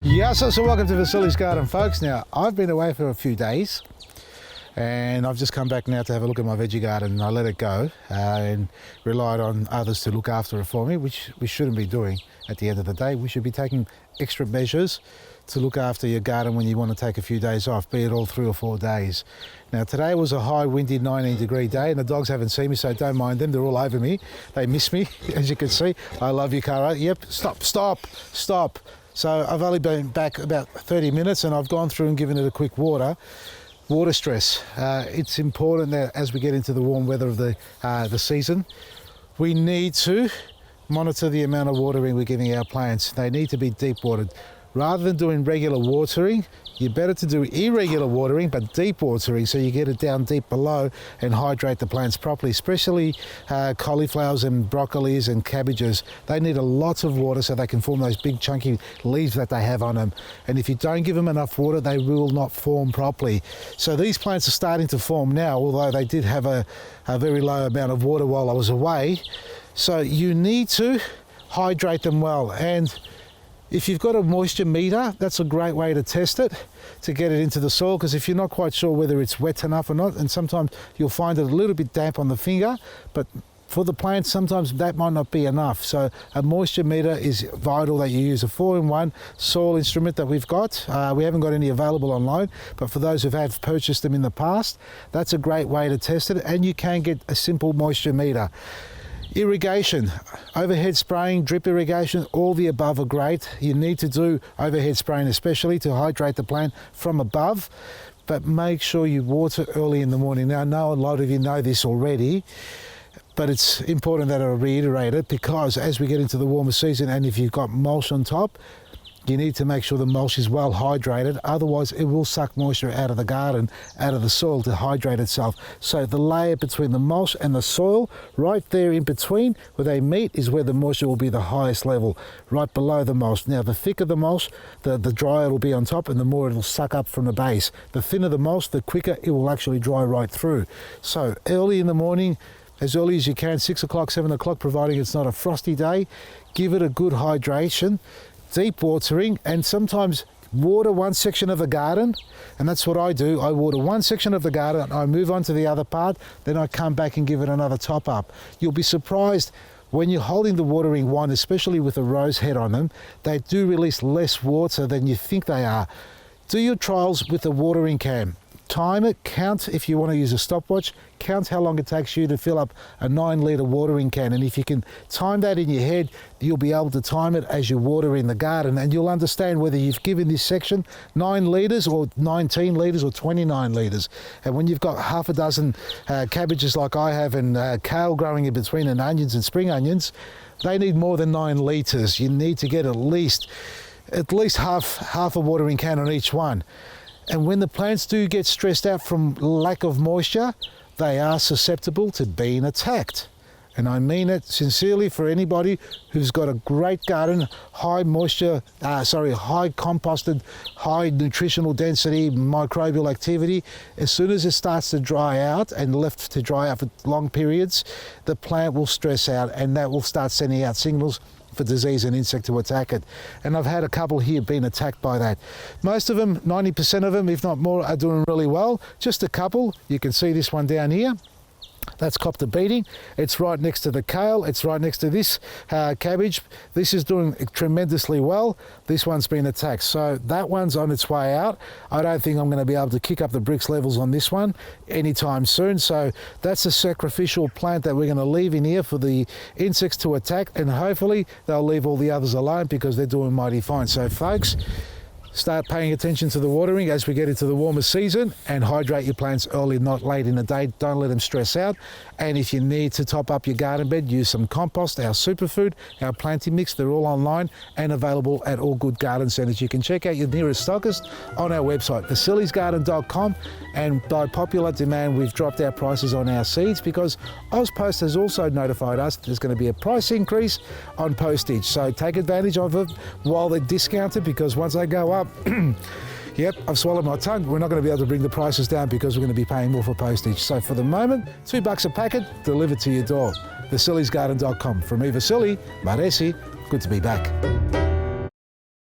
Yes, so welcome to Vasily's Garden, folks. Now, I've been away for a few days and I've just come back now to have a look at my veggie garden. I let it go and relied on others to look after it for me, which we shouldn't be doing at the end of the day. We should be taking extra measures to look after your garden when you want to take a few days off, be it all 3 or 4 days. Now, today was a high windy 19-degree day and the dogs haven't seen me, so don't mind them. They're all over me. They miss me, as you can see. I love you, Cara. Yep, stop. So I've only been back about 30 minutes and I've gone through and given it a quick water stress. It's important that as we get into the warm weather of the season, we need to monitor the amount of watering we're giving our plants. They need to be deep watered. Rather than doing regular watering, you're better to do irregular watering but deep watering, so you get it down deep below and hydrate the plants properly, especially cauliflowers and broccolis and cabbages. They need a lot of water so they can form those big chunky leaves that they have on them. And if you don't give them enough water, they will not form properly. So these plants are starting to form now, although they did have a very low amount of water while I was away. So you need to hydrate them well. And if you've got a moisture meter, that's a great way to test it, to get it into the soil, because if you're not quite sure whether it's wet enough or not, and sometimes you'll find it a little bit damp on the finger, but for the plants, sometimes that might not be enough. So a moisture meter is vital, that you use a 4-in-1 soil instrument that we've got. We haven't got any available online, but for those who have purchased them in the past, that's a great way to test it, and you can get a simple moisture meter. Irrigation, overhead spraying, drip irrigation, all the above are great. You need to do overhead spraying especially to hydrate the plant from above, but make sure you water early in the morning. Now, I know a lot of you know this already, but it's important that I reiterate it, because as we get into the warmer season and if you've got mulch on top, you need to make sure the mulch is well hydrated, otherwise it will suck moisture out of the garden, out of the soil to hydrate itself. So the layer between the mulch and the soil, right there in between where they meet, is where the moisture will be the highest level, right below the mulch. Now the thicker the mulch, the drier it will be on top and the more it will suck up from the base. The thinner the mulch, the quicker it will actually dry right through. So early in the morning, as early as you can, 6 o'clock, 7 o'clock, providing it's not a frosty day, give it a good hydration, deep watering, and sometimes water one section of the garden, and that's what I do. I water one section of the garden, I move on to the other part, then I come back and give it another top up. You'll be surprised when you're holding the watering wand, especially with a rose head on them, they do release less water than you think they are. Do your trials with a watering can. Time it, count if you want to use a stopwatch, count how long it takes you to fill up a 9-litre watering can, and if you can time that in your head, you'll be able to time it as you water in the garden, and you'll understand whether you've given this section 9 litres or 19 litres or 29 litres. And when you've got half a dozen cabbages like I have and kale growing in between, and onions and spring onions, they need more than 9 litres. You need to get at least half a watering can on each one. And when the plants do get stressed out from lack of moisture, they are susceptible to being attacked. And I mean it sincerely for anybody who's got a great garden, high composted, high nutritional density, microbial activity. As soon as it starts to dry out and left to dry out for long periods, the plant will stress out and that will start sending out signals for disease and insect to attack it. And I've had a couple here being attacked by that. Most of them, 90% of them, if not more, are doing really well. Just a couple. You can see this one down here. That's copped a beating. It's right next to the kale. It's right next to this cabbage. This is doing tremendously well. This one's been attacked. So that one's on its way out. I don't think I'm going to be able to kick up the bricks levels on this one anytime soon. So that's a sacrificial plant that we're going to leave in here for the insects to attack, and hopefully they'll leave all the others alone because they're doing mighty fine. So folks, start paying attention to the watering as we get into the warmer season, and hydrate your plants early, not late in the day. Don't let them stress out. And if you need to top up your garden bed, use some compost, our superfood, our planting mix. They're all online and available at all good garden centres. You can check out your nearest stockist on our website, vasilysgarden.com. And by popular demand, we've dropped our prices on our seeds because Ozpost has also notified us there's going to be a price increase on postage. So take advantage of it while they're discounted, because once they go up, yep, I've swallowed my tongue. We're not going to be able to bring the prices down because we're going to be paying more for postage. So for the moment, $2 a packet delivered to your door. vasilysgarden.com. From me, Vasily, Maresi, good to be back.